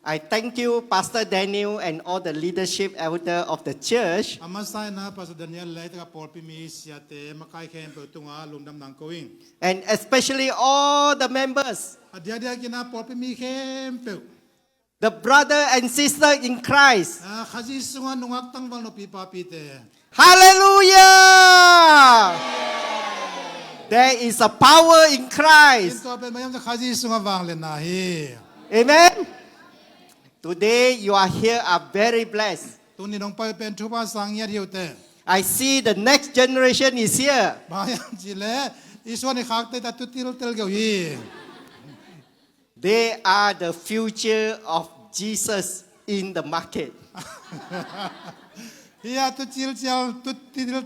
I thank you, Pastor Daniel, and all the leadership elder of the church. Amasay na Pastor Daniel lay taga porpi mi siate makai kem tunga lungdam nang kawing. And especially all the members, Adia kina porpi mi kem pe. the brother and sister in Christ. Khaji sunga nungak tang bang no pipa pite. Hallelujah! There is a power in Christ. Into pen mayam sa khaji sunga bang le na hi. Amen. Today you are here are very blessed. Tuni nong pai pen thupa sang yat hiu te. I see the next generation is here. Bayam jile iswa ni khak te ta tutil tel geu hi. They are the future of Jesus in the market. Iya tutil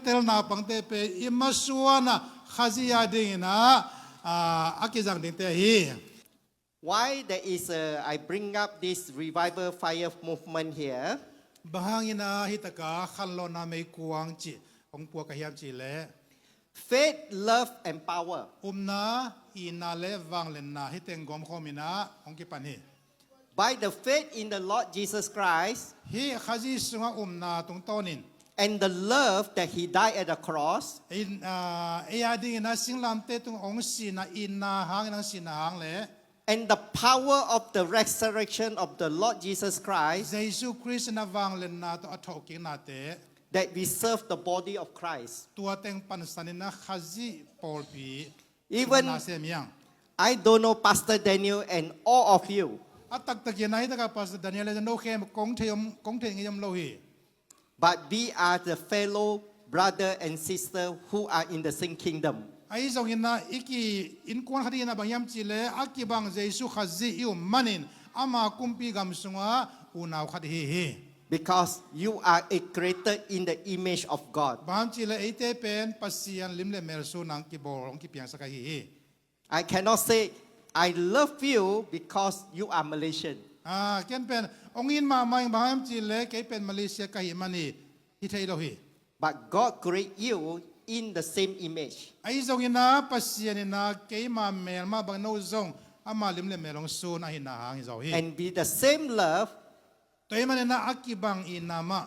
tel na pang te pe imaswa na khaji ya ding na akizang ding te hi. Why there is I bring up this revival fire movement here? Bahangina hitaka khanlo na Meikuang chi ong pua ka hiam chi le Faith, love, and power. umna ina le wang len na hiteng gom khomina ong ki pan hi By the faith in the Lord Jesus Christ hi khaji sunga umna tung tonin and the love that He died at the cross, in ya ding na singlam te tung ong si na ina hang nang si na hang le and the power of the resurrection of the Lord Jesus Christ, Jesu Christ na wang len na to athoki na te that we serve the body of Christ. tua teng pan sanin na khaji polpi Even na semyang I don't know Pastor Daniel and all of you, atak tak na hitaka Pastor Daniel no khem kong theyom lo hi but we are the fellow brother and sister who are in the same kingdom. ai zong ina iki in kon khadi na bangyam chile akibang Jesu khazi yu manin ama kumpi gam sunga unaw khadi hi Because you are created in the image of God. bam chile ite pen pasian limle mersu nang kibor ong kipiang sakai hi I cannot say, I love you because you are Malaysian. ken pen ong in ma mai bam chile ke pen Malaysia kai mani hi thei lo hi But God created you in the same image. ai zong ina pasian ina ke ma mel ma bang no zong ama limle merong su na hi na hang zo hi And with the same love toy man na akibang inama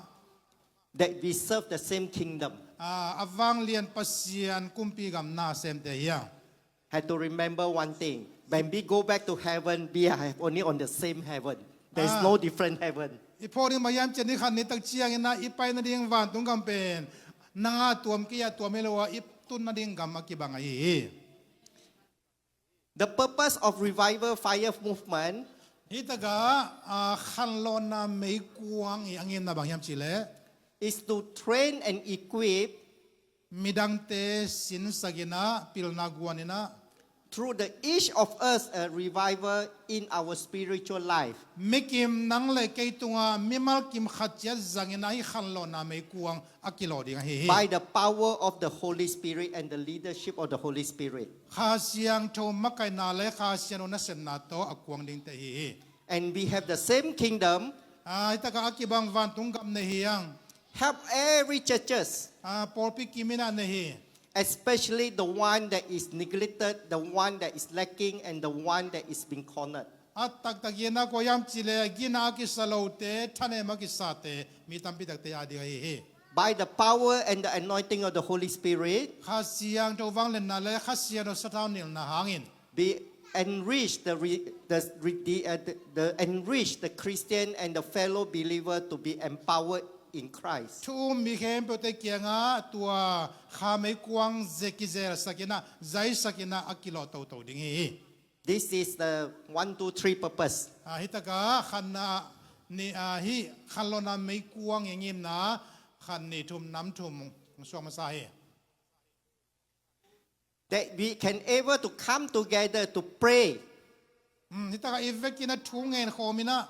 that we serve the same kingdom. avang lian pasian kumpi gam na sem te ya Had to remember one thing. When we go back to heaven, we are only on the same heaven. There is no different heaven. ipori mayam chen ni khan ni tak chiang ina ipai na ding van tung gam pen nanga tuam kia tuamelowa ip tun na ding gam akibang ai The purpose of revival fire movement itaga khanlo na Meikuang i angin na bangyam chile is to train and equip midang te sin sagina pilna guanina through the each of us a revival in our spiritual life. mikim nang le kay tunga mimal kim khatya zangina i khanlo na Meikuang akilo ding hi By the power of the Holy Spirit and the leadership of the Holy Spirit. khasiang tho makai na le khasiano na sen na to akwang ding te hi And we have the same kingdom. itaga akibang van tung gam ne hiyang Help every churches, porpi kimina ne hi especially the one that is neglected, the one that is lacking, and the one that is being cornered. at tagtagina ko yam chile gina ki salote thane makisate mi tampi takte adi hi By the power and the anointing of the Holy Spirit, khasiang to wang len na le khasiano satawnil na hangin be enrich enrich the Christian and the fellow believer to be empowered in Christ. thu mi khem pe te kianga tua kha Meikuang zekizel sakina zai sakina akilo to ding hi This is the 1, 2, 3 purpose. hitaka khanna ni hi khanlona Meikuang engim na khan ni thum nam thum suam sa hi That we can able to come together to pray. hitaka evekina thungen khomina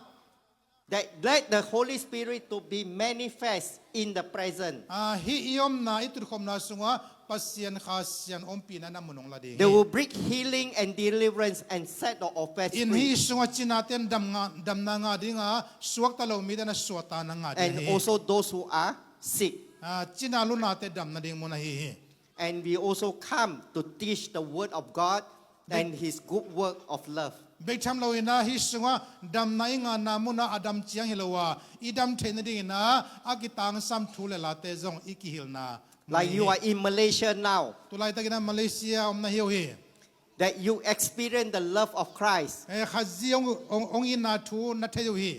That let the Holy Spirit to be manifest in the present. hi iom na itur khom na sunga pasian khasian ompi na namunong la ding They will bring healing and deliverance and set the offense in hi free. sunga chinaten dam na nga dinga suak talo mi na suata na nga And also those who are sick. china lu na te dam na ding mo na hi And we also come to teach the word of God and His good work of love. เบกทำเราเองนะฮิสงว่าดำในงานนามุนะอดัมเจียงฮิลวาอีดำเทนดีนะอากิตังซัมทูเลลาเตจงอีกิฮิลนา Like you are in Malaysia now, ตุลายตะกินมาเลเซียอมนาฮิวฮี that you experience the love of Christ, ขัดเจียองอินนาทูนัทเทยูฮี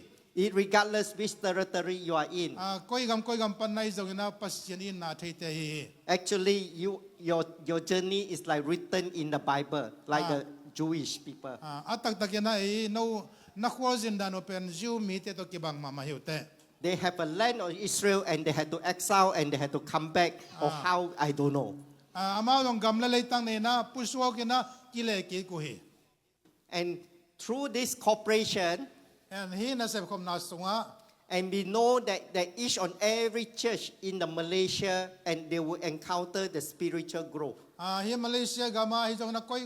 regardless which territory you are in. ก้อยกำปันในจงนะปัสเซียนอินนาเทเตฮี Actually, your journey is like written in the Bible, like the Jewish people. อาตักตะกินไอ้นูนักวอลซินดานโอเป็นจิวมีเตตกิบังมาฮิวเต They have a land of Israel and they had to exile and they had to come back, or how, I don't know. อามาลงกำละเลยตั้งเนี่ยนะผู้สวกินะกิเลกิกุฮี And through this cooperation, and he na sep kom na sunga and we know that each on every church in the Malaysia, and they will encounter the spiritual growth. hi Malaysia gama hi jong na koi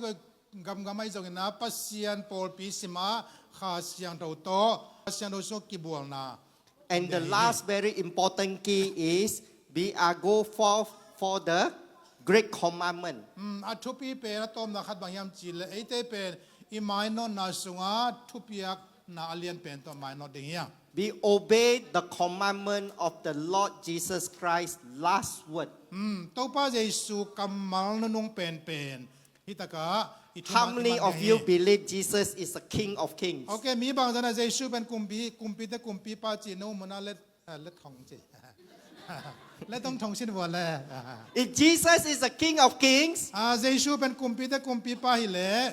gam hi jong na pasian pol pi sima kha siang do to siang do so ki bual na And the last very important key is we are go forth for the great commandment. Athupi pe na tom na khat bang yam chi le ei te pe I mai no na sunga thupiak na alien pen to mai no ding ya We obey the commandment of the Lord Jesus Christ last word. to pa Jesu kamal no nung pen hitaka How many of you believe Jesus is the King of Kings? Okay mi bang jana Jesu pen kumpi te kumpi pa chi no mona let thong chi let tong thong sin wa le If Jesus is the King of Kings, Jesu pen kumpi te kumpi pa hi le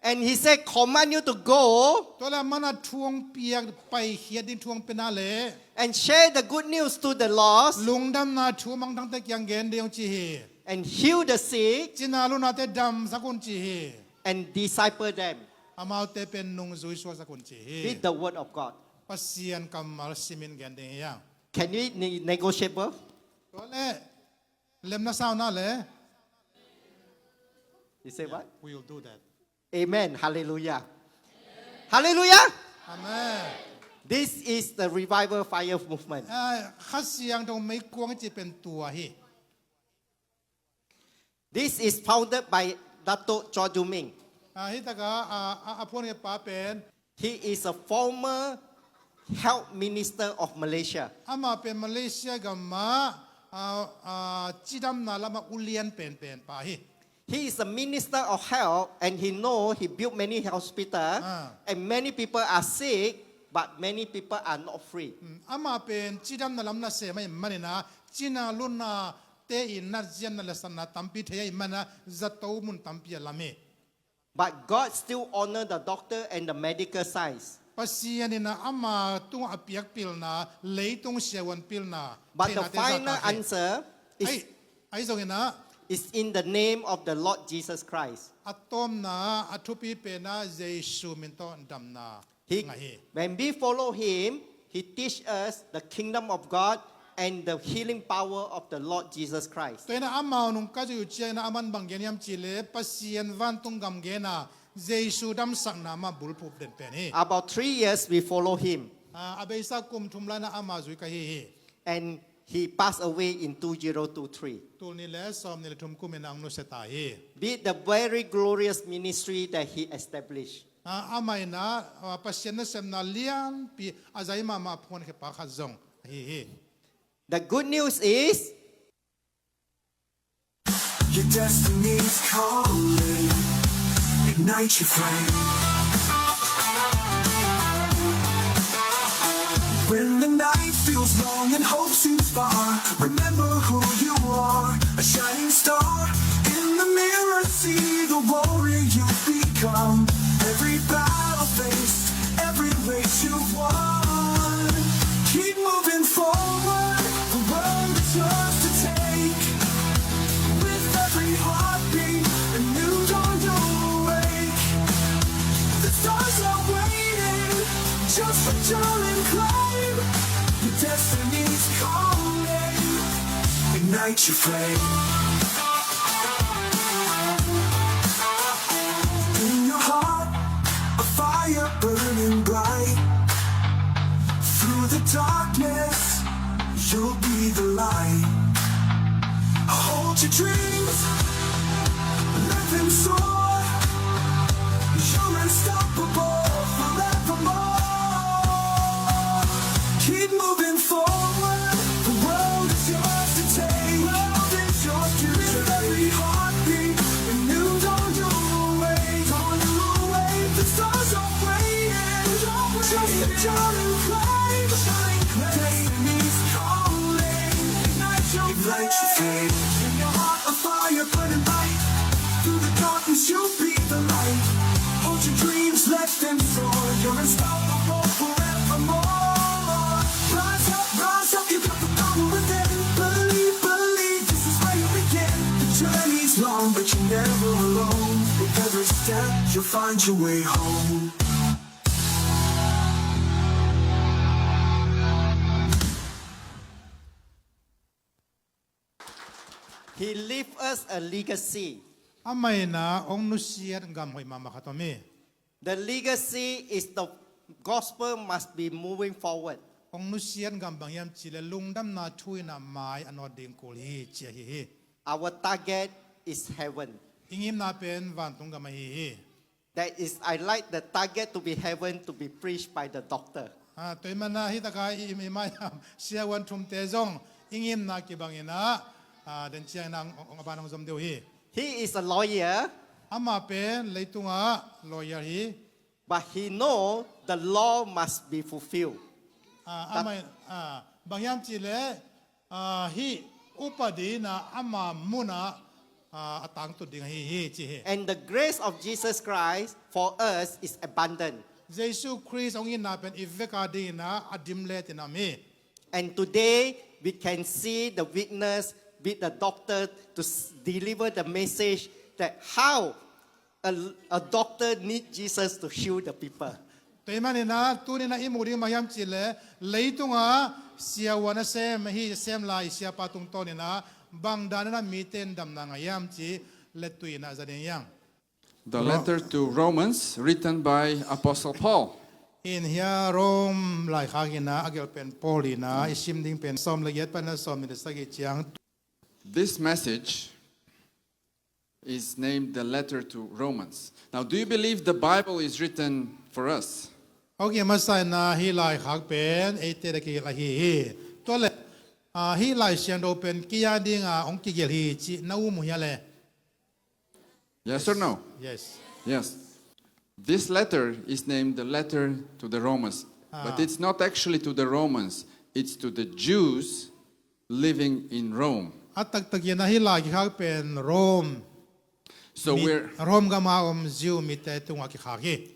and he said command you to go to la mana thuang piak pai hiat din thuang pena le and share the good news to the lost lungdam na thu mang thang te kyang gen deong chi hi and heal the sick china lu na te dam sakun chi hi and disciple them amau te pen nung zui so sakun chi hi with the word of God. pasian kamal simin gen ding ya Can we negotiable? to le lem na sao na le You say what? we will do that Amen. Hallelujah. Hallelujah. amen This is the revival fire movement. khasiang dong Meikuang chi pen tua hi This is founded by Dato' Chua Ju Ming. hitaka apon ke pa pen He is a former health minister of Malaysia. ama pen Malaysia gamma chidam na lama ulian pen pa hi He is a minister of health, and he built many hospitals, and many people are sick, but many people are not free. ama pen chidam na lam na se mai manina china luna te in na jian na lesana tampi the mana zato mun tampi lame But God still honor the doctor and the medical science. pasianina ama tung apiak pil na leitung sewan pil na But the final answer ai zongena is in the name of the Lord Jesus Christ. atom na athupi pe na Jesu min to dam na When we follow him, he teach us the kingdom of God and the healing power of the Lord Jesus Christ. toina ama nung ka ju che na aman banggen yam chile pasian van tung gam ge na Jesu dam sak na ma bul pup den pen hi About 3 years we follow him, abeisa kum thumla na ama zui ka hi and he passed away in 2023. tul ni le som ni le thum kum en ang no seta hi Be the very glorious ministry that he established. amai na pasian na sem na lian pi azai ma ma phon ke pa kha zong hi The good news is your destiny's calling. Ignite your flame. When the night feels long and hope seems far, remember who you are, a shining star. In the mirror, see the warrior you've become. Every battle faced, every race you've won. Keep moving forward, the world is yours to take. With every heartbeat, a new dawn you'll awake. The stars are waiting just for John and claim. Your destiny's calling. Ignite your flame. In your heart, a fire burning bright. Through the darkness, you'll be the light. Hold your dreams, let them soar. you're unstoppable forevermore. Keep moving forward. The world is yours to take. World is yours to take. With every heartbeat, a new dawn you'll awake. Dawn you'll awake. The stars are waiting. Just a darling flame. Destiny's calling. Ignite your faith. In your heart a fire burning bright. Through the darkness you'll be the light. Hold your dreams, let them soar. You're unstoppable forevermore. Rise up, you got the power within. Believe, believe, this is where you begin. The journey's long, but you're never alone. With every step, you'll find your way home. He left us a legacy. Amay na ong nusiat ngam hoy mama katomi. The legacy is the gospel must be moving forward. Ong nusiat ngam bangyam chile lungdam na thui na mai anoding kuli chia hi. Our target is heaven. Ingim na pen van tung gam hi. That is, I like the target to be heaven to be preached by the doctor. Toy mana hi taka imayam sia wan thum te zong ingim na ki bangina den chiang nang ong abanong zom deu hi. He is a lawyer, Ama pen leitunga lawyer hi. but he know the law must be fulfilled. Amay bangyam chile hi upadi na ama muna atang tu ding hi chi. And the grace of Jesus Christ for us is abundant. Jesus Christ ong ina pen iveka na adim let na mi. And today we can see the witness with the doctor to deliver the message that how a doctor needs Jesus to heal the people. Toy na tu ni na imuri mayam chile leitunga sia wana sem hi sem lai sia patung to ni na bang dan na miten dam na ngayam chi letui na zaden yang. The letter to Romans written by Apostle Paul. In here Rome lai khagina agel pen Paulina isim ding pen som la yet pan na som ni sagi chiang. This message is named the letter to Romans. Now, do you believe the Bible is written for us? Okay, masai na hi lai khag pen ete de ki la hi to le hi lai sian do pen kia ding ong ki gel hi chi na u mu ya le. Yes or no? Yes. Yes. This letter is named the letter to the Romans. But it's not actually to the Romans. It's to the Jews living in Rome. Atak tak na hi lai khag pen Rome. So we're Rome ga ma Jew mi te tung ki khag hi.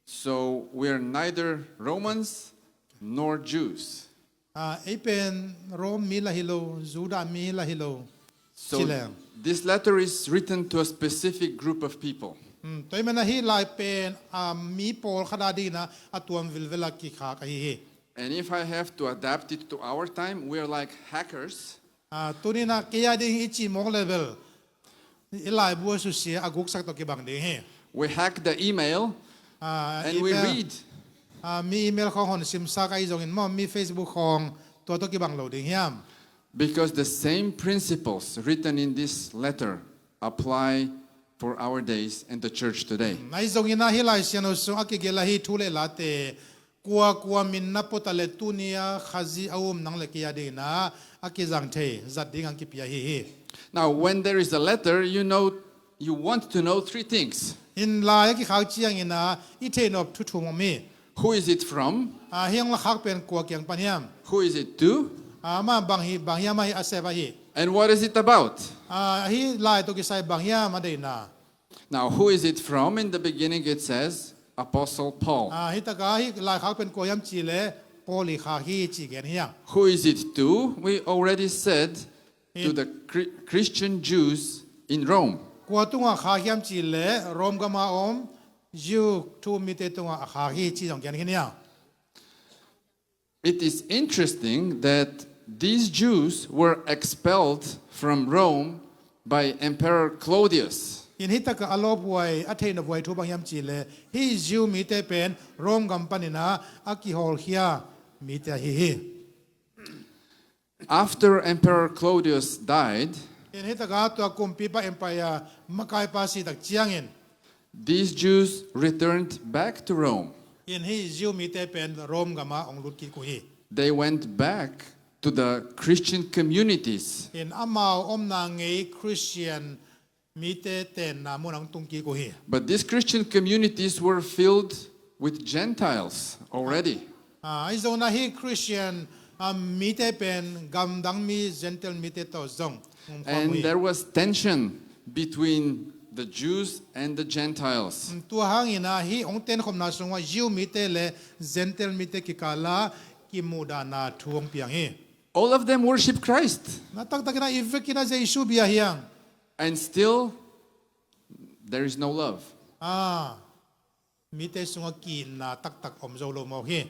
so we're neither Romans nor Jews. E pen Rome mi la hilo Juda mi la hilo. So Chile. this letter is written to a specific group of people. Toy man hi lai pen mi pol khada di na atuam vilvela ki khag hi. And if I have to adapt it to our time, we're like hackers. Tuni na kaya ding ichi mo level. Ilai bu su sia aguk sak to ki bang ding he. We hack the email and we read. Mi email khong hon sim sa kai jong in mo mi Facebook khong to ki bang lo ding hiam. Because the same principles written in this letter apply for our days and the church today. Nai jong ina hi lai sia no su akigela hi thule la te kwa min na potale tunia khazi awum nang le kia ding na akizang the zat ding ang ki pia hi. Now, when there is a letter, you want to know three things. In la ki khag chiang ina I the no thu thu mo mi. Who is it from? Hiang la khag pen kwa kyang paniam. Who is it to? Ma bang ya mai aseba hi. And what is it about? Hi lai to ki sai bang ya ma dei na. Now, who is it from? In the beginning, it says Apostle Paul. Hi ta ga hi lai khag pen ko yam chi le poli kha hi chi gen hiang. Who is it to? We already said to the Christian Jews in Rome. Kwa tunga kha yam chi le rom ga ma om ju tu mi te tunga kha hi chi jong gen hiang. It is interesting that these Jews were expelled from Rome by Emperor Claudius. In hita ka alo buai athe na buai thu bang yam chi le hi ju mi te pen rom gam panina aki hol hia mi te hi. After Emperor Claudius died, In hita ka to kumpi pa empire makai pa si tak chiangin. these Jews returned back to Rome. in hi Jew mi te pen Rome gama ong lut ki ku hi They went back to the Christian communities. in amao om na ngei Christian mi te ten na mo nang tung ki ku hi But these Christian communities were filled with Gentiles already. ai zo na hi Christian mi te pen gam dang mi gentle mi te to zong And there was tension between the Jews and the Gentiles. tu hangina hi ong ten khom na sungwa Jew mi te le gentle mi te ki kala ki muda na thuong piang hi All of them worship Christ. na tak tak na ivekina Jesus bia hiang And still, there is no love. mi te sunga ki na tak tak om zo lo mo hi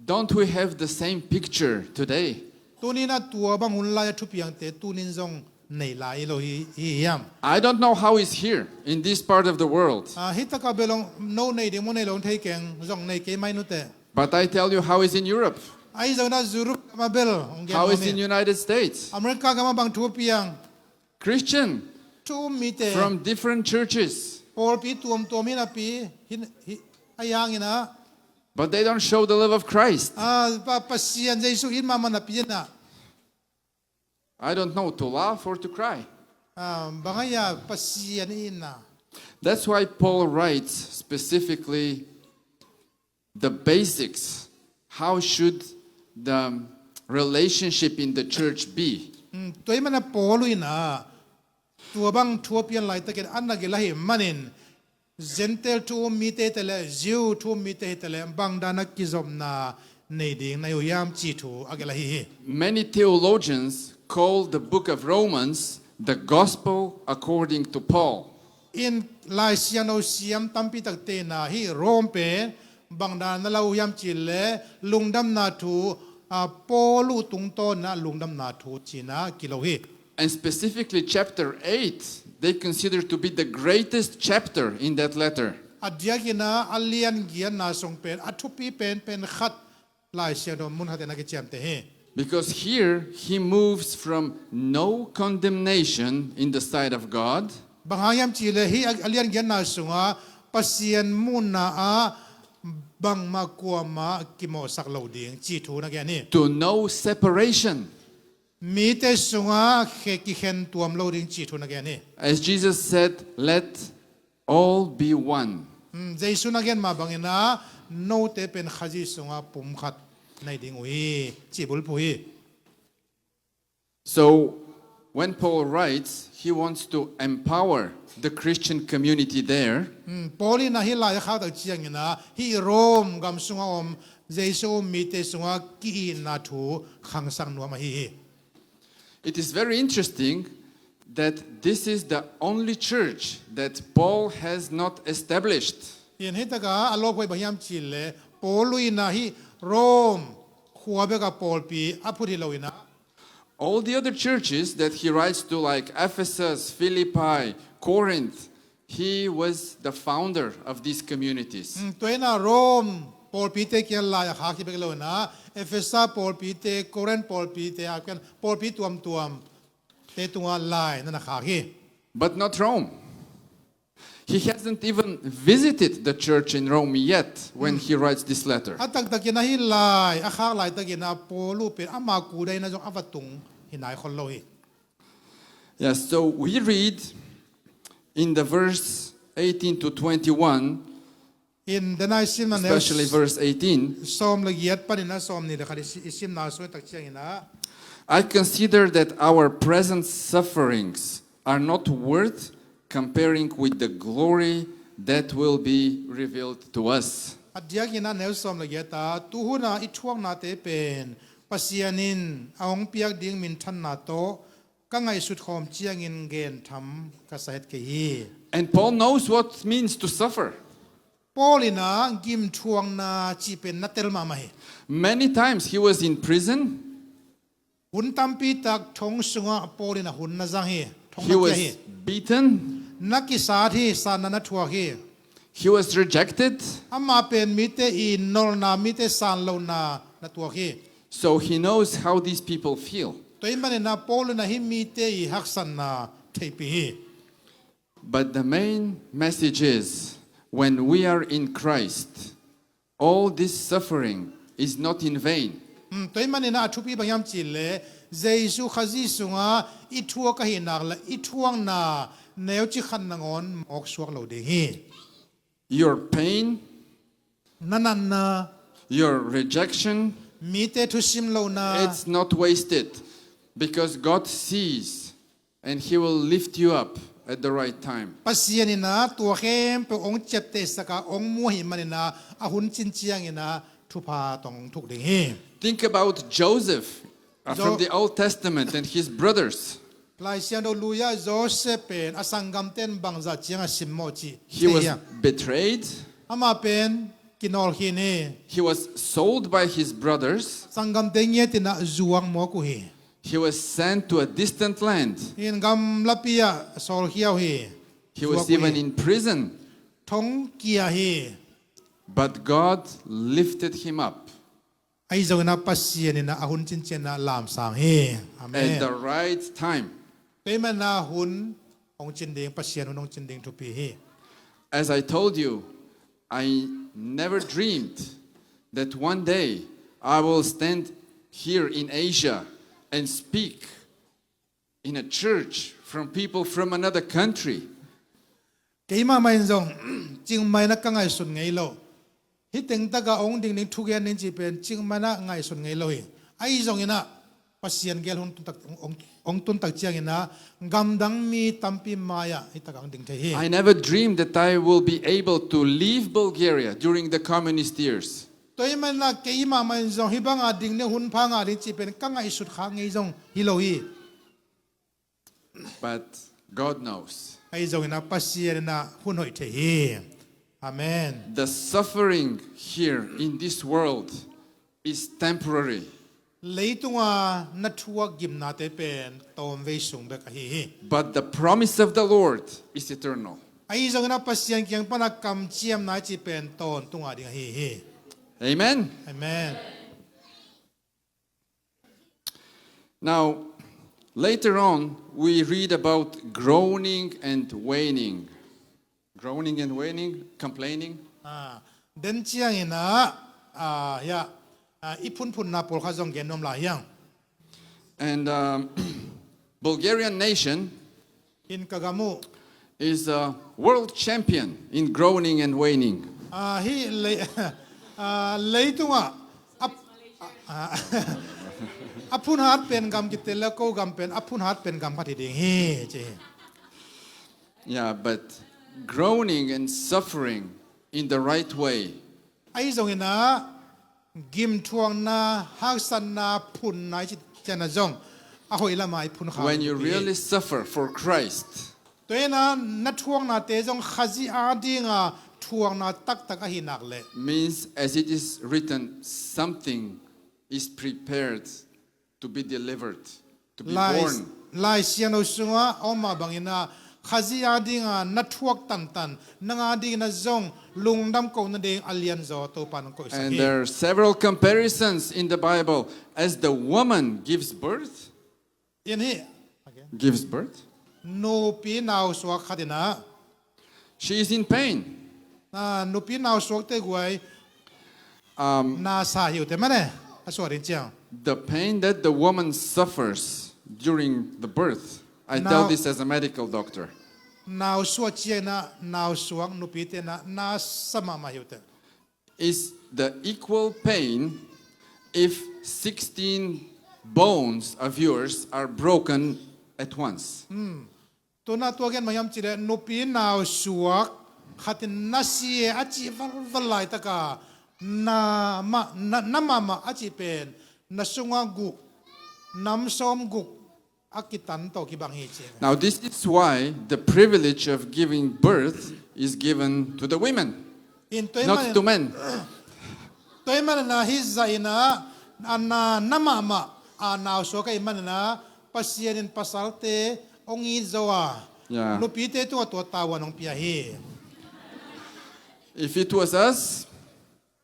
Don't we have the same picture today? tu ni na tua bang hun la thu piang te tu nin zong nei lai lo hi yam I don't know how it's here in this part of the world, hi ta ka belong no nei de mo nei long thei keng zong nei ke mai nu te but I tell you how it's in Europe, ai zo na zuru ma bel ong ge how it's in United States. America ka ma bang thu piang Christian tu mi te from different churches, por pi tuom mi na pi ayang ina but they don't show the love of Christ. pa sian Jesus in mama na pi na I don't know, to laugh or to cry. bangaya pa sian in na That's why Paul writes specifically the basics. How should the relationship in the church be? toy mana polo ina tua bang thua pian lai ta ken an na ge lai manin gentle tu mi te tele Jew tu mi te tele bang dana ki zom na nei ding na yo yam chi thu agela hi Many theologians call the book of Romans the gospel according to Paul. in lai siano siam tampi tak te na hi rom pe bang dan na lau yam chi le lungdam na thu polu tung to na lungdam na thu chi na kilo hi And specifically, chapter 8, they consider to be the greatest chapter in that letter. adia kina alian gian na song pen athupi pen khat lai siano mun ha te na ke cham te he Because here he moves from no condemnation in the sight of God bangayam chi le hi alian gian na sunga pasien mun na a bang ma kwa ma kimo sak lo ding chi thu na ge ni to no separation. mi te sunga khe ki khen tuam lo ding chi thu na ge ni As Jesus said, let all be one. jaisu na gen ma bangena no te pen khaji sunga pum khat nai ding ui chi bul pui So when Paul writes, he wants to empower the Christian community there. poli na hi la ya kha ta chiang ina hi rom gam sunga om jaisu mi te sunga ki na thu khang sang no ma hi It is very interesting that this is the only church that Paul has not established. yen he ta ka alok hoi bhiam chi le polui na hi rom khuwa be ka pol pi apuri lo ina All the other churches that he writes to, like Ephesus, Philippi, Corinth, he was the founder of these communities. toy na rom pol pi te kian la ya kha ki be lo na efesa pol pi te koren pol pi te a kan pol pi tuam te tunga lai na kha ki But not Rome. He hasn't even visited the church in Rome yet when he writes this letter. atak tak na hi lai a kha lai ta na polu pe ama ku dai na jong avatung hinai khol lo hi Yes, so we read in the verse 18 to 21, in denai sim na especially verse 18, som la yat pa ni na som ni le khali sim na so tak chiang ina I consider that our present sufferings are not worth comparing with the glory that will be revealed to us. adia kina ne som la yata tu hu na i thuang na te pen pasianin aong piak ding min than na to ka ngai sut khom chiang in gen tham ka sahet ke hi And Paul knows what it means to suffer. polina gim thuang na chi pen na tel ma mai Many times he was in prison, hun tampi tak thong sunga polina hun na jang hi thong he na was hi beaten, na ki sa thi san na thua hi he was rejected, ama pen mi te i nol na mi te san lo na tua hi so he knows how these people feel. toy mane na polina hi mi te i haksan na thei pi hi But the main message is, when we are in Christ, all this suffering is not in vain. Tôi mà nên thu pi bằng yam chỉ lệ Giêsu khazi sunga ít thua cái hình nạc là ít thuang na nếu chỉ khăn ngon mọc suak lâu đi hi. Your pain, Nanan na your rejection, mi te thu sim lâu na. it's not wasted, because God sees and He will lift you up at the right time. Pasian ina tua khem pe ong chep te saka ong mu hi manina ahun chin chiang ina thu pa tong thuk ding hi. Think about Joseph from the Old Testament and his brothers. Lai sian do luya Joseph pen asangam ten bangza chiang a sim mo chi. He was betrayed. Ama pen kinol hi ne. He was sold by his brothers. Sangam ten ye tina zuang mo ku hi. He was sent to a distant land. In gam lapia sol hiao hi. He was even in prison. Thong kia hi. But God lifted him up Ai zo na pasian ina ahun chin chen na lam sang hi. at Amen. the right time. Pe man na hun ong chin ding pasian ong chin ding thu pi hi. As I told you, I never dreamed that one day I will stand here in Asia and speak in a church from people from another country. Kei ma mai zong ching mai na ka ngai sun ngai lo. Hi teng ta ga ong ding ning thu gen nin chi pen ching mai na ngai sun ngai lo hi. Ai zong ina pasian gel hun tun tak ong tun tak chiang ina gam dang mi tampi maya hi ta gang ding the hi. I never dreamed that I will be able to leave Bulgaria during the communist years. Toi man na kei ma mai zong hi bang a ding ne hun pha nga rin chi pen ka ngai sut kha ngai zong hi lo hi. But God knows. Ai zong ina pasian na hun hoi the hi. Amen. The suffering here in this world is temporary. Leitunga na thua gim na te pen tom ve sung be ka hi. But the promise of the Lord is eternal. Ai zong na pasian kyang pa na kam chiam na chi pen ton tunga ding hi hi. Amen? Amen. Now, later on, we read about groaning and waning. Groaning and waning, complaining. Den chiang ina ya ipun pun na pol kha zong gen nom la yang. And Bulgarian nation In kagamu is a world champion in groaning and waning. hi leitunga apun hat pen gam kitel ko gam pen apun hat pen gam pati ding hi che. Yeah, but groaning and suffering in the right way Ai zong ina gim thuang na hak san na phun na chi chana zong a hoi la mai phun kha. when you really suffer for Christ, Toina na thuang na te zong khazi a dinga thuang na tak tak a hi nak le. means, as it is written, something is prepared to be delivered, to be born. Lai siano sunga oma bangina khazi a dinga na thuak tan tan nanga ding na zong lungdam ko na ding alian zo to pan ko sa And hi. there are several comparisons in the Bible. As the woman gives birth, Yan hi. No pi naw suak khadina. she is in pain. No pi naw suak te guai na sa hiu te mane. Aso rin chiang. The pain that the woman suffers during the birth, I Now- tell this as a medical doctor, Naw suak chiang na naw suak no pi te na sama ma hiu te. is the equal pain if 16 bones of yours are broken at once. To na to gen mayam chire no pi naw suak khatin na si a chi val lai ta ka na mama a chi pen na sunga gu nam som gu akitan to ki bang hi che. Now, this is why the privilege of giving birth is given to the women, In toy not to men. man na hi zaina anna na mama a naw so kai man na pasien in pasalte ongi zoa. Yeah. No pi te to tawa nong pia hi. If it was us,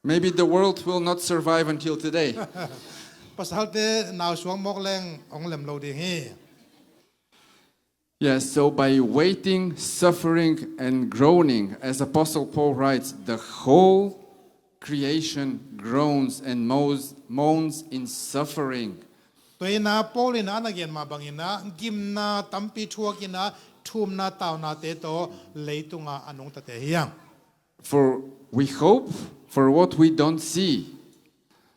maybe the world will not survive until today. Pasalte naw suang mok leng ong lem lo ding hi. Yes, so by waiting, suffering, and groaning, as Apostle Paul writes, the whole creation groans and moans in suffering. ตัวนาโปลินานักเรียนมาบางอินะกิมนาตัมปีทัวกินะทุมนาตาวนาเตโตเลยตุงาอนุงตะเตเฮียง For we hope for what we don't see.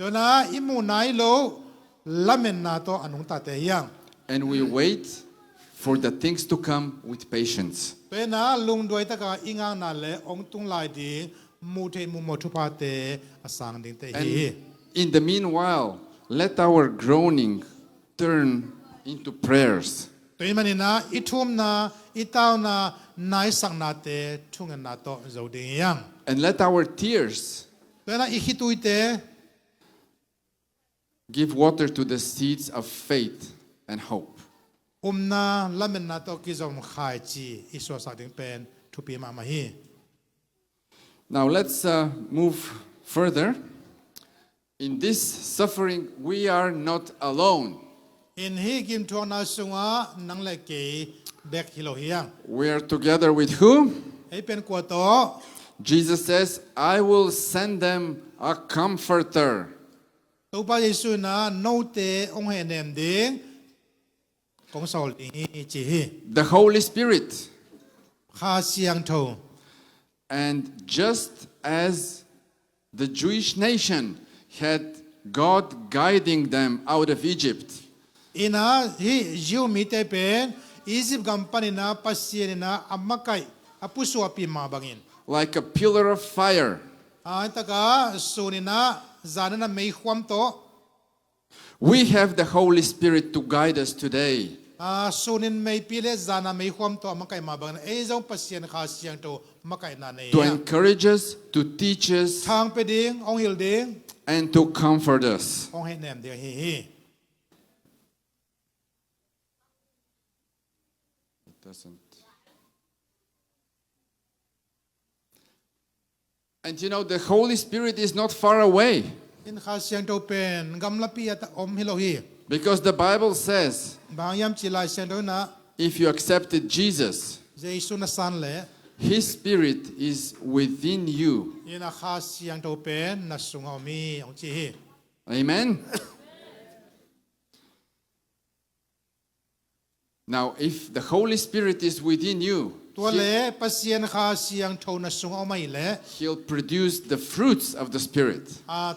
ตัวนาอิมูนายโลละเมนนาโตอนุงตะเตเฮียง And we wait for the things to come with patience. ตัวนาลุงด้วยตะกาอิงางนาเลองตุงลายดีมูเทมุโมทุพาเตอสังดิงเตฮี And in the meanwhile, let our groaning turn into prayers. ตัวมันนะอิทุมนาอิตาวนานายสังนาเตทุงนาโตโจดิงยัง And let our tears ตัวนาอิคิตุยเต give water to the seeds of faith and hope. นาละเมนนาโตกิจอมขายจีอิสวาสักดิงเป็นทุปีมามาฮี Now let's move further. In this suffering, we are not alone. อินฮีกิมทวนาสุงานังเลเกเบกฮิโลฮียัง We are together with who? ให้เป็นกัวโต Jesus says, I will send them a comforter. ตัวพระเยซูนะโนเตองเฮเนมดิงของสอลฮีจีฮี The Holy Spirit. คาเซียงโต And just as the Jewish nation had God guiding them out of Egypt, อินะฮียิวมีเตเป็นอียิปต์กัมปานินะปัสเซียนะอัมมะไกอปุสวาปีมาบังอิน like a pillar of fire, ตะกาสูนินะจานะไม่ความโต we have the Holy Spirit to guide us today. สูนินไม่ปีเลจานะไม่ความโตอัมมะไกมาบังเอจงปัสเซียนคาเซียงโตมะไกนาเนี To ย encourage us, to teach us, ทางไปดิงองฮิลดิง and to comfort us. องเฮเนมเดียฮี Doesn't. And you know, the Holy Spirit is not far away อินคาเซียงโตเป็นกัมลปียตอมฮิโลฮี because the Bible says บางยามจิลายเซียงโตนะ if you accepted Jesus, เจสุนัสันเล His Spirit is within you. อินคาเซียงโตเป็นนัสสุงเอามีองจีฮี Amen? Now, if the Holy Spirit is within you, ตัวเลปัสเซียนคาเซียงโทนัสสุงเอาไม่เล He'll produce the fruits of the Spirit.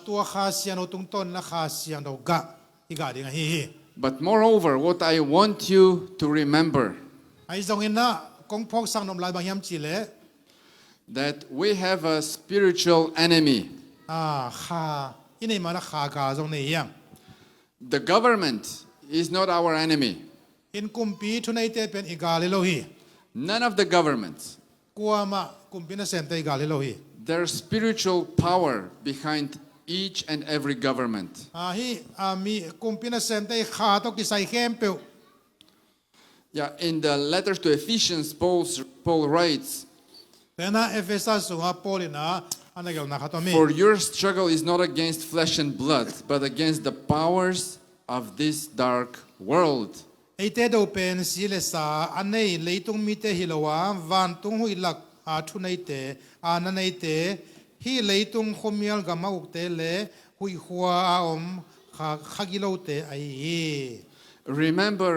ตัวคาเซียนเอาตรงต้นนะคาเซียงเอากะอีกาดิงฮี But moreover, what I want you to remember ไอ้ตรงนี้นะกงพกสังนมลายบางยามจีเล that we have a spiritual enemy. คาอินี่มันคากาตรงนี้ยัง The government is not our enemy. อินกุมปีทุนไอเตเป็นอีกาลิโลฮี None of the governments. กัวมากุมปีนะเซมเตอีกาลิโลฮี There's spiritual power behind each and every government. ฮีมีกุมปีนะเซมเตคาตกิไซเข้มเปว Yeah, in the letter to Ephesians, Paul writes, แต่นะเอเฟซัสสุงาโปลินะอันนั้นเกี่ยวนะครับตัวมี For your struggle is not against flesh and blood, but against the powers of this dark world. ไอเตโดเป็นสีเลสาอันนี้เลยตุงมีเตฮิโลวาวันตุงหุยหลักทุนไอเตนันไอเตฮีเลยตุงคมีลกัมมาอุกเตเลหุยหัวขากิโลเตไอ Remember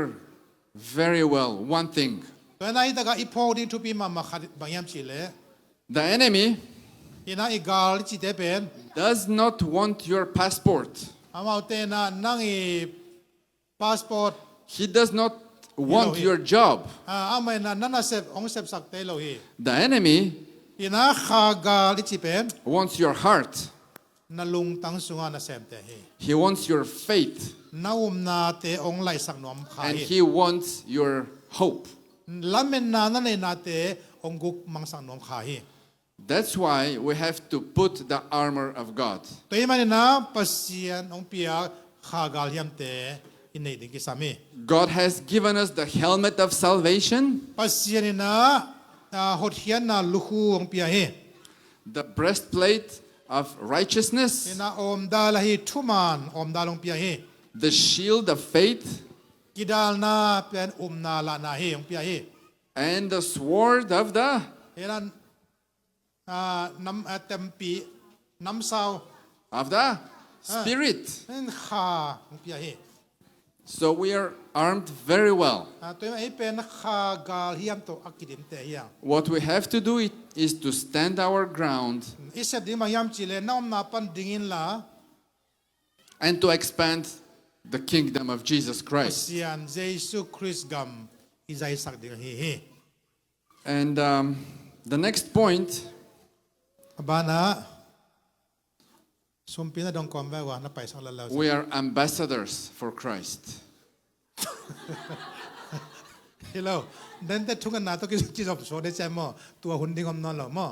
very well one thing. ตัวนั้นตะกาอีพอดิทุปีมาขัดบางยามจีเล The enemy อีน่าอีกาลจิเตเป็น does not want your passport. อามาเตนะนั่งอีพาสปอร์ต He does not want your job. อามานะนั่นน่ะเซฟองเซฟสักเตโลฮี The enemy อีน่าขากาลจิเป็น wants your heart. นาลุงตั้งสุงานะเซมเตฮี He wants your faith. นาอุมนาเตองไลสักนอมขา And ฮี he wants your hope. ลำเมนนานั่นเองนาเตองกุกมังสังนอมขาฮี That's why we have to put the armor of God. ตัวมันนะปัสเซียนองเปียขากาลยามเตอินในดิ่งกิสามี God has given us the helmet of salvation, ปัสเซียนนะหดเฮียนนะลุคูองเปียฮี the breastplate of righteousness, นะอมดาลาฮีทุมานอมดาลงเปียฮี the shield of faith, กิดาลนาเป็นนาละนาเฮงเปียเฮ and the sword of the เฮลันน้ำเต็มปีน้ำเศร้า Spirit. เป็นขาเปียเฮ So we are armed very well. ตัวไอ้เป็นขากาลเฮียมตัวอักกิดินเตะยัง What we have to do is to stand our ground อิสระดีมายามจิเลน้อมนาปันดิ่งละ and to expand the kingdom of Jesus เ Christ. สียนเยซูคริสต์กัมอิจัยสักดิ่งเฮ And the next point บานะสมปีน่าดองความแววว่าน่าไปสักแล้ว we are ambassadors for Christ. ฮัลโหลเดินแต่ทุกข์นาต้องกิจอบโซได้ใจมั้งตัวหุ่นดิ่งอมนอนหรอมั้ง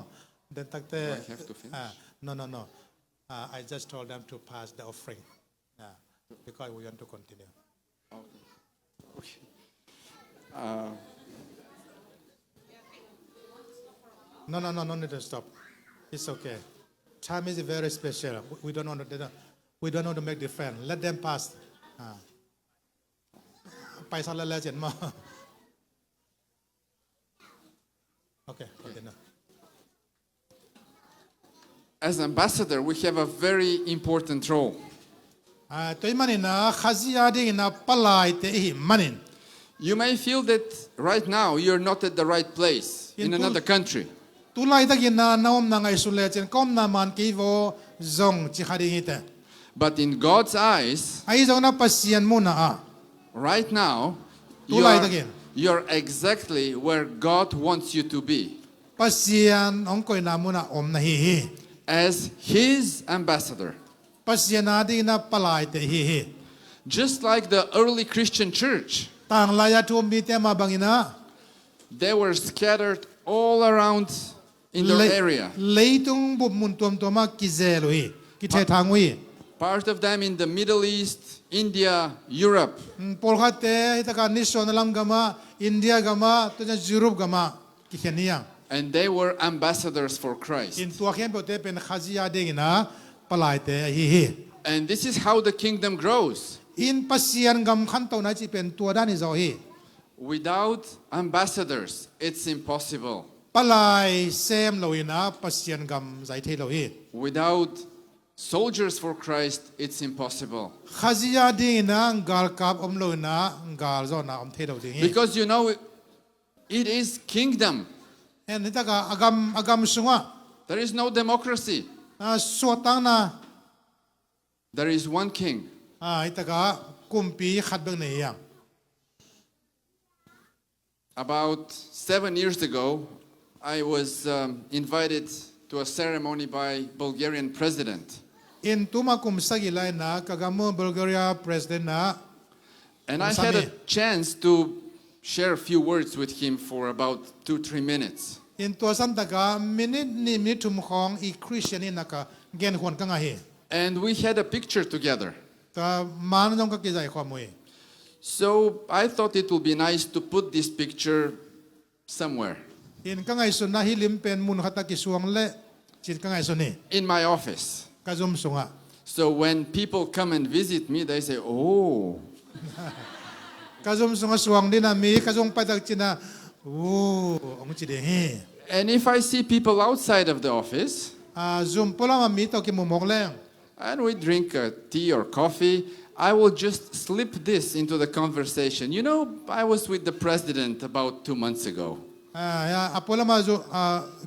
เดินตั้งแต่ Do I have to finish? no I just told them to pass the offering because we want to continue no need to stop it's okay time is very special we don't want to make difference let them pass ไปสักแล้วเจ็ดมั้ง okay continue As ambassador, we have a very important role. ตัวมันนี่นะข้าจะได้นะปลายเตะมันนี่ You may feel that right now you're not at the right place in another country. ตุลายตะกินนะน้อมนางไอสุเลเจนก้มนามันกีโวจงจิขาดีฮิต But in God's eyes, ไอจงนะปัสยานมุนะ right now, you're exactly where God wants you to be ปัสยานองค์กอยนามุนะอมนะฮิ as His ambassador. ปัสยานาดีนะปลายเตะฮิ Just like the early Christian church, ต่างลายทุ่มมีเตมาบังอินะ they were scattered all around in their area. เลยตุงบุบมุนตัวมากิเซลุยกิเททางวิ Part of them in the Middle East, India, Europe. ปอลขัดเตะตะการนิชอนลัมกามาอินเดียกามาตัวจะยุโรปกามากิเขนีย And they were ambassadors for Christ. อินตัวเข้มเตะเป็นข้าจะได้นะปลายเตะฮิ And this is how the kingdom grows. อินปัสยานกำขันตัวนั้นจะเป็นตัวด้านนี้จะฮิ Without ambassadors, it's impossible. ปลายเซมเราอินะปัสยานกำใจเทเราฮิ Without soldiers for Christ, it's impossible. ข้าจะได้นะกาลกับอมเราอินะกาลจอนะอมเทเราดี Because you know, it is kingdom. เอ็นนี่ตะกาอากามสุงะ There is no democracy. สวดตังนะ There is one king. อิตะกากุมปีขัดเบงเนีย About 7 years ago, I was invited to a ceremony by Bulgarian president. อินตุมากุมสักิไลนะกะกามูบัลแกเรียประธานนะ And I had a chance to share a few words with him for about 2-3 minutes. อินตัวสันตะกามินินิมิทุมของอีคริสเตียนนี่นะกะเกณฑ์คนกังไง And we had a picture together. กะมานจงกะกิใจความมวย So I thought it would be nice to put this picture somewhere อินกังไงสุนนะฮิลิมเป็นมุนขัตะกิสวงเละจิตกังไงสุนี่ in my office. กะจุมสุงะ So when people come and visit me, they say, "Oh." กะจุมสุงะสวงดินะมีกะจงไปตักจินะโอ้องจิเดเฮ And if I see people outside of the office จุมพลามามีตอกิมุมองแรง and we drink tea or coffee, I will just slip this into the conversation. You know, I was with the president about 2 months ago. อพลามาจุ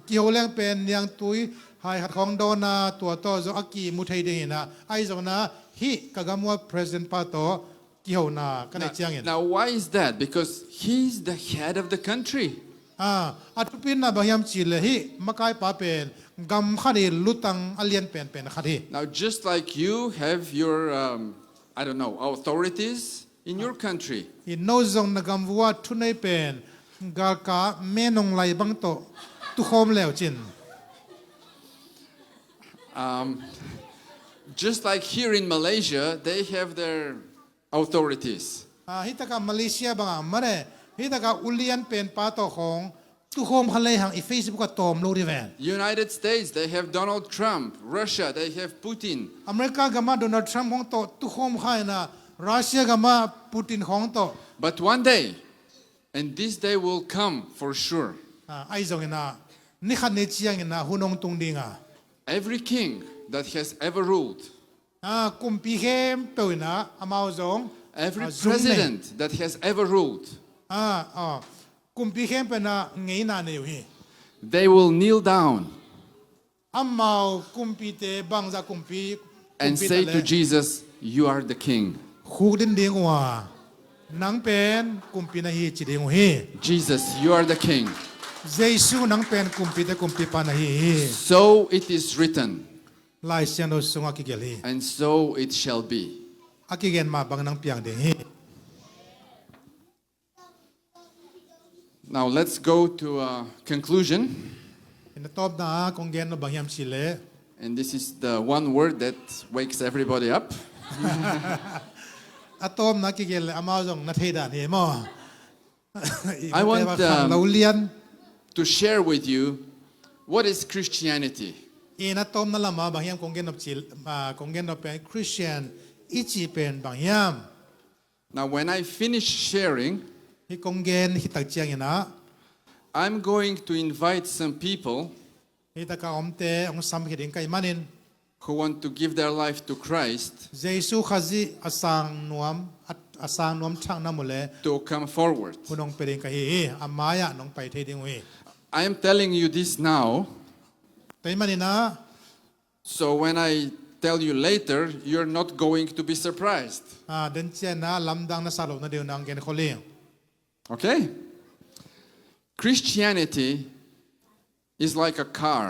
กิโฮแรงเป็นยังตุยหายหัดของโดนาตัวโตจุอากิมุทัยเดนะไอจงนะฮิกะกามัว president ปาโตกิโฮนากันไอเจียงเงิน Now, why is that? Because he's the head of the country. อัตุปินนะบางยามจิเลฮิมากายปาเป็นกำขัดลุตังอเลียนเป็นขัดฮิ Now, just like you have your, I don't know, authorities in your country, อินโนซงนะกำวัวทุนไอเป็นกากาเมนงไลบังโตตุโคมแล้วจิน just like here in Malaysia, they have their authorities. ฮิตกามาเลเซียบางมาเร่ฮิตกาอุเลียนเป็นปาโตของตุโคมฮันเลยหังอีเฟซบุ๊กก็ตอมโลดิแวน United States, they have Donald Trump. Russia, they have Putin. อเมริกากามาโดนัลด์ทรัมป์ของโตตุโคมไข่นะ รัสเซียก็มาปูตินของโต But one day, and this day will come for sure, ไอ้จงนะนี่ขันเนเจียงนะหุ่นองตุงดิงอ่ะ every king that has ever ruled, กุมปีเข้มเปิลนะอามาจง every president that has ever ruled, กุมปีเข้มเป็นนะไงนาเนี่ยอยู่ they will kneel down อามากุมปีเตบังจากกุมปี and say to Jesus, You are the king. คู่ดินเดียงว่านังเป็นกุมปีนาฮีจิเดียงว่า Jesus, you are the king. เยซูนังเป็นกุมปีเตกุมปีปานาฮี So it is written, ลายเสียงเราสงอากิเกลี and so it shall be. อากิเกนมาบังนังเปียงเดียง Now let's go to a conclusion. อินตอบนะคงเกนเราบังยามชิเล And this is the one word that wakes everybody up. อะตอมนะกิเกลอามาจงนัทเฮดานเฮมอ I want เราเลียน to share with you what is Christianity. อีนัตตอมนั่นละมาบางยามคงเกนอบจิลคงเกนอบเป็นคริสเตียนอีจีเป็นบางยาม Now when I finish sharing, ที่คงเกนฮิตักเจียงนะ I'm going to invite some people ฮิตากาอมเตองซัมเฮดิงไกมันิน who want to give their life to Christ เยซูขจิอาสังนวมอาสังนวมช่างน้ำมุเล to come forward. คุณองเป็นไกเฮอามายะน้องไปเทดิงเว I am telling you this now, แต่มันนี่นะ so when I tell you later, you're not going to be surprised. เดินเจนะลำดังนะสาลบนะเดียวนางเกนโคเลียง Okay? Christianity is like a car.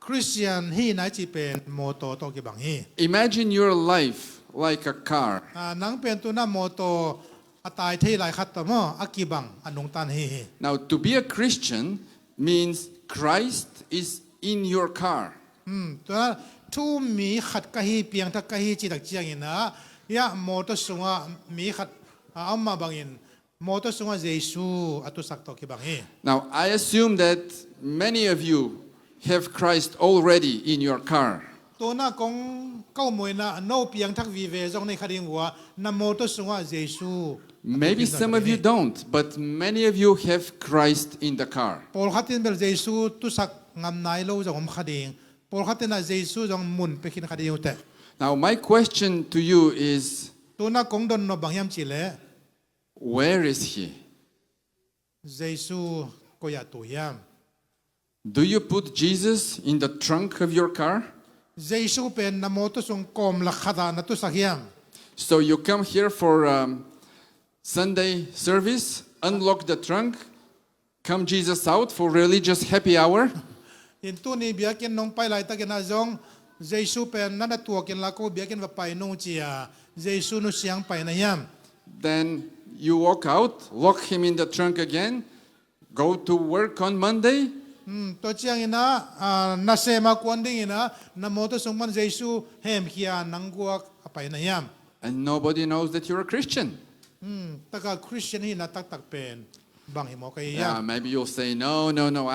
คริสเตียนฮีไหนจีเป็นโมโตโตกิบังฮี Imagine your life like a car. นังเป็นตัวน้าโมโตอาตายที่หลายขัดตัวมออากิบังอันนงตันฮี Now, to be a Christian means Christ is in your car. ตัวนั้นทูมีขัดกะฮีเปียงทักกะฮีจีดักเจียงอินะยะโมโตสุงะมีขัดเอามาบังอินโมโตสุงะเยซูอัตุสักโตกิบังฮี Now, I assume that many of you have Christ already in your car. ตัวน่ากงเก้ามวยนะโนเปียงทักวีเวจงในคดีหัวนโมโตสุงะเยซู Maybe some of you don't, but many of you have Christ in the car. ปอลขัดตินเบลเยซูตุสักงามนายโลจงอมคดีปอลขัดตินเยซูจงมุนไปขินคดีอุเต Now, my question to you is, ตัวน่ากงดนนบางยามจิเล where is he? เยซูก็อยากตัวยาม Do you put Jesus in the trunk of your car? เยซูเป็นนโมตุสงกรมลักขดานัตุสักยาม So you come here for Sunday service, unlock the trunk, come Jesus out for religious happy hour, เห็นตัวนี้เบียกินน้องไปหลายตะกินอาจงเยซูเป็นนั่นตัวกินละก็เบียกินว่าไปนุ่งเจียเยซูนุเสียงไปในยาม then you walk out, lock him in the trunk again, go to work on Monday, ตัวเจียงอินะนาเซมากวนดิ้งอินะนโมตุสงมันเยซูเฮมเขียนังกัวไปในยาม and nobody knows that you're a Christian. ตะกาคริสเตียนที่นัตักเป็นบางหิมอกยาม Yeah, maybe you'll say, no,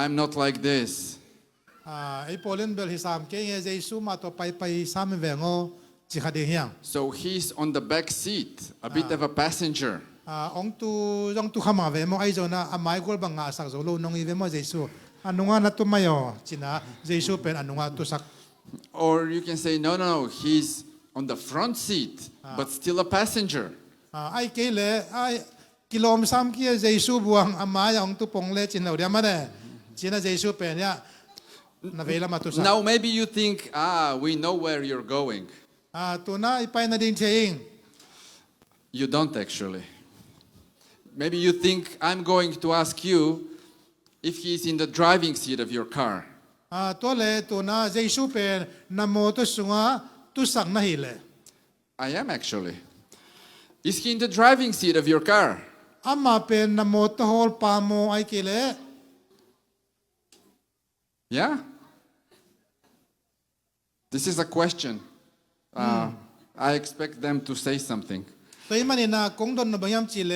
I'm not like this. ไอ้โปเลนเบลฮิสามเกงเยซูมาตัวไปสามเวงโอจิคาเดียง So he's on the back seat, a bit of a passenger. องตูยองตูขมาเวมไอโจนะอามายกอลบังอาสักโซโลนงอีเวมเยซูอันนุงานัตุไม่ยอจินะเยซูเป็นอันนุงาตุสัก Or you can say, no, he's on the front seat, but still a passenger. ไอ้เกเลไอ้กิโลมซ้ำเกียเยซูบวงอามายองตุปงเลจินเหล่าเดียมาเดจินะเยซูเป็นเนี่ยนาเวลามาตุสัก Now maybe you think, we know where you're going. ตัวน่าไปนาดินเชง You don't actually. Maybe you think I'm going to ask you if he's in the driving seat of your car. ตัวเลตัวน่าเยซูเป็นนโมตุสุงะตุสักนาฮิเล I am actually. Is he in the driving seat of your car? อามาเป็นนโมตุฮอลปาโมไอเกเล Yeah? This is a question. I expect them to say something. ตัวมันนี่นะกงดนนบยามจิเล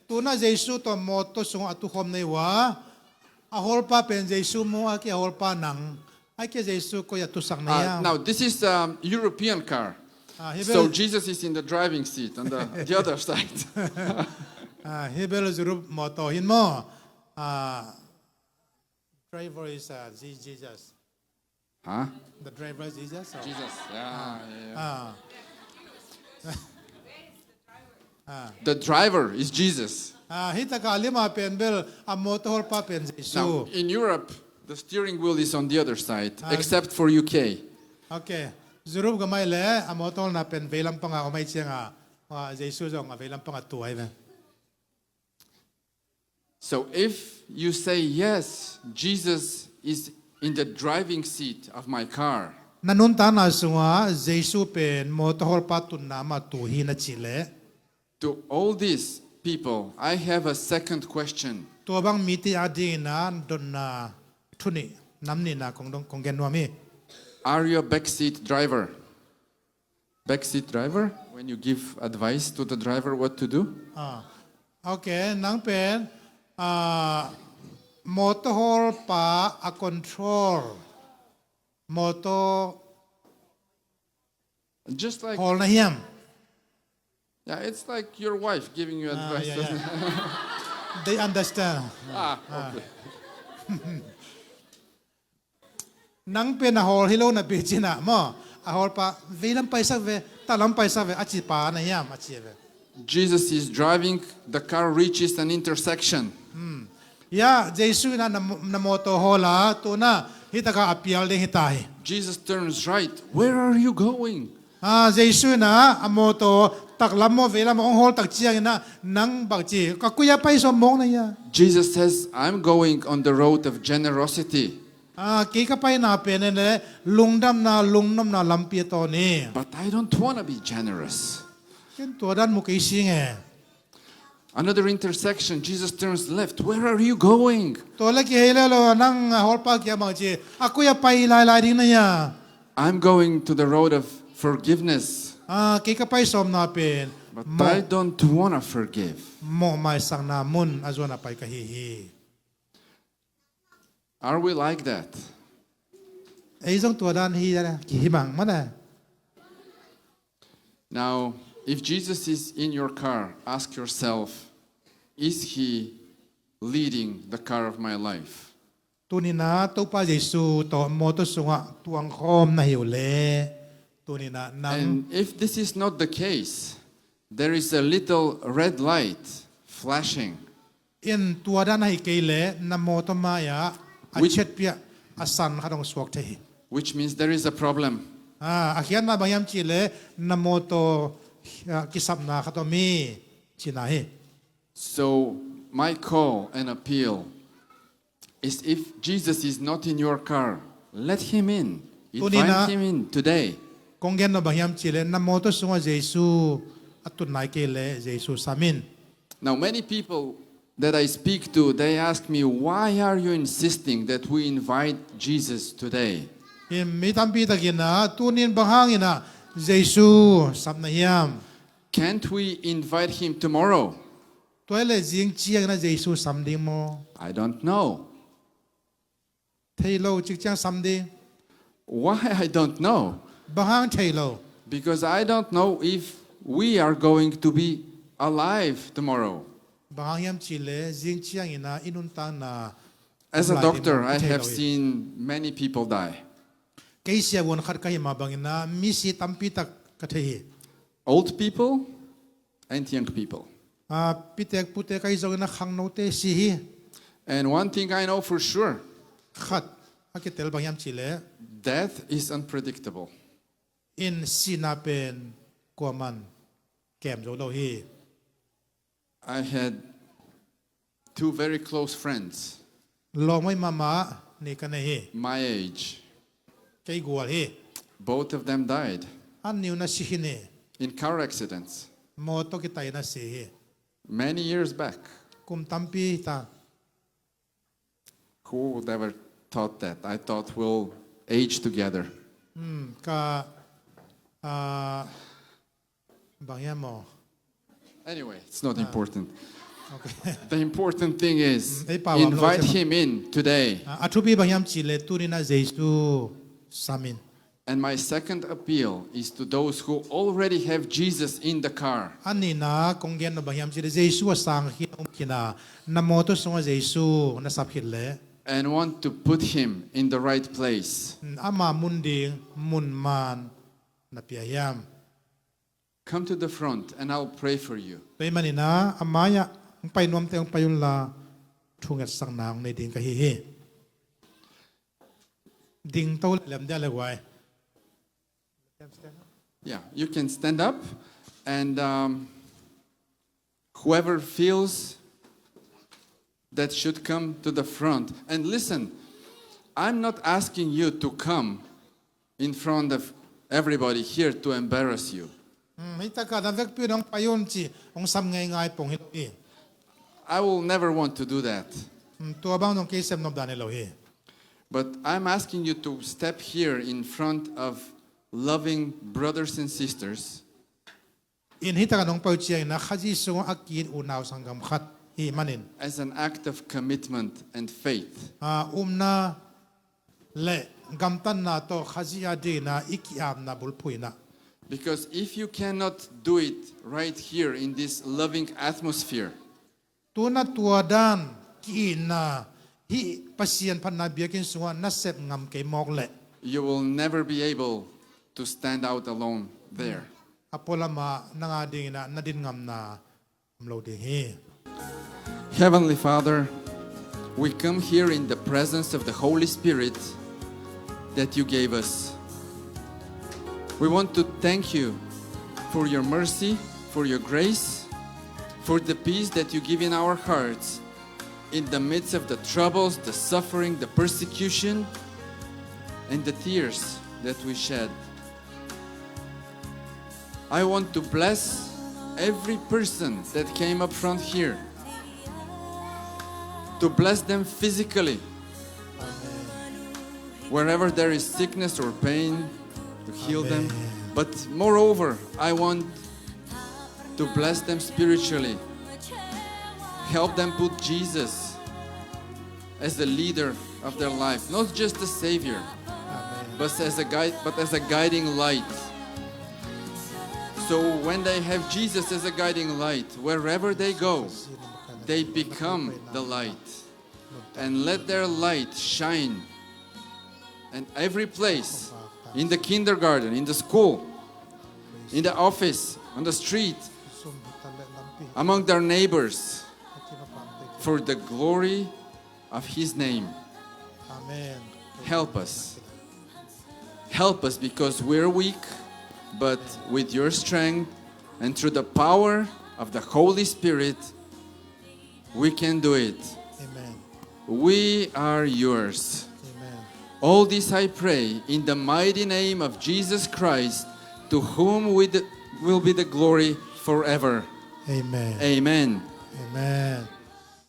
ตัวน่าเยซูตัวโมตุสุงะตุคมในว่าอาฮอลปาเป็นเยซูโมอาเกฮอลปานังไอเกเยซูก็อยากตุสักในยาม Now this is a European car. he So will Jesus is in the driving seat on the other side. he will zurup moto hin mo driver is Jesus. Huh? The driver is Jesus. Or? Jesus. Yeah. Ah. The driver is Jesus. Hita ka lima pen bel a moto hol pa pen Now, Jesu. in Europe, the steering wheel is on the other side, except for UK. Okay. Zurup gamay le a moto hol na pen velam pa nga umay siya nga Jesu jong a velam pa nga tuay na. So if you say, yes, Jesus is in the driving seat of my car, Nanunta na sunga Jesu pen moto hol pa tun na matuhi na chile. to all these people, I have a second question. Tua bang miti adi na don na tuni namni na kong genwa mi. Are you a backseat driver? Backseat driver? When you give advice to the driver what to do? Okay, nang pen moto hol pa a control moto Just like, hol na hiyam. yeah, it's like your wife giving you advice. They understand. Okay. Nang pen a hol hilo na bijina mo a hol pa velam paisa ve talam paisa ve achi pa na hiyam achi ve. Jesus is driving, the car reaches an intersection. Ya Jesu na moto hola to na hita ka apial de hitai. Jesus turns right. Where are you going? Jesu na amoto taklam mo velam ong hol tak chiang na nang bagchi kakuya pa iso mong na ya. Jesus says, I'm going on the road of generosity. Kika pa na penene lungdam na lampi to ni. But I don't want to be generous. Ken tuadan mo kay singe. Another intersection, Jesus turns left. Where are you going? To la ki helelo nang hol pa kya bagchi akuya pa ilay ding na ya. I'm going to the road of forgiveness. Kika pa isom na pen. But I don't want to forgive. Mo mai sang na mun azona pa kahihi. Are we like that? Ay isang tuadan hi na kihimang mana. Now, if Jesus is in your car, ask yourself, is he leading the car of my life? Tunina to pa Jesu to moto sunga tuang khom na hiule. Tunina nang And if this is not the case, there is a little red light flashing, in tuada na hikele na moto maya a Which- chet pia asan kadong swak tehi. which means there is a problem. Akian na bayam chile na moto kisap na katomi chinahi. So, my call and appeal is if Jesus is not in your car, let him in. Tunina- Invite him in today. Kung gen na bayam chile na moto sunga Jesu atun na kele Jesu samin. Now, many people that I speak to, they ask me, why are you insisting that we invite Jesus today? Mitampi tagina tunin bahangin na Jesu sap na hiyam. Can't we invite him tomorrow? Toile jing chiang na Jesu samding mo. I don't know. Thaylo chik chiang samding. Why I don't know? Bahang thaylo. Because I don't know if we are going to be alive tomorrow. Bahang yam chile jing chiang ina inuntang na. As a Light doctor, in I the have potato. seen many people die. Kay siya won khat kay mabangin na misi tampi tak kathehi. Old people and young people. Pitek putek kay zog na khang no te sihi. And one thing I know for sure, Khat akitel bang yam chile death is unpredictable. in sinapen kuaman kem zo lo hi. I had two very close friends, Long may mama ni kanehi. my age. Kay guwal hi. Both of them died An niyo na sihi ni. in car accidents Moto kitay na sihi. many years back. Kum tampi ta. Who would ever thought that? I thought we'll age together. Ka bang yam mo. Anyway, it's not important. Okay. The important thing is Eh, pa, wam lo invite siya ma- him in today. Atupi bang yam chile tunin na Jesu samin. And my second appeal is to those who already have Jesus in the car. อันนี้นะคงเรียนนบยามจิเยซูสร้างหินกินานะโมตุสงเยซูนะสับหินเลย And want to put him in the right place. อามามุนดิงมุนมานนะเปียยาม Come to the front and I'll pray for you. ไปมันนี่นะอามายะไปนวมเตียงไปยุนลาทุ่งเอ็ดสังนางในดิงกะเฮเฮดิงโตแหลมได้เลยไว้ Yeah, you can stand up and whoever feels that should come to the front. And listen, I'm not asking you to come in front of everybody here to embarrass you. ไม่ตะการนักพี่น้องไปยุนจีองซ้ำง่ายๆปงฮิตอี I will never want to do that. ตัวบ้างต้องเกษมนบดานในโลเฮ But I'm asking you to step here in front of loving brothers and sisters อินฮิตะการน้องเปาเจียนะข้าจีสงอากีดอุนาวสังกมขัดอีมันิน as an act of commitment and faith. นาเละกัมตันนาโตข้าจีอาดีนาอิกิอามนาบุลพุยนะ Because if you cannot do it right here in this loving atmosphere, ตัวนัตัวด้านกีนาฮิปัสเซียนพันนาเบียกินสงนัสเซบงำเกมอกเละ you will never be able to stand out alone there. อพอลมานางาดีนะนาดินงำนาโลเดเฮ Heavenly Father, we come here in the presence of the Holy Spirit that you gave us. We want to thank you for your mercy, for your grace, for the peace that you give in our hearts in the midst of the troubles, the suffering, the persecution, and the tears that we shed. I want to bless every person that came up front here, to bless them physically, wherever there is sickness or pain, to heal them. But moreover, I want to bless them spiritually, help them put Jesus as the leader of their life, not just a savior, but as a guiding light. So when they have Jesus as a guiding light, wherever they go, they become the light. And let their light shine in every place, in the kindergarten, in the school, in the office, on the street, among their neighbors, for the glory of His name. Help us. Help us because we're weak, but with your strength and through the power of the Holy Spirit, we can do it. Amen. We are yours. Amen. All this I pray in the mighty name of Jesus Christ, to whom will be the glory forever. Amen. Amen. Amen.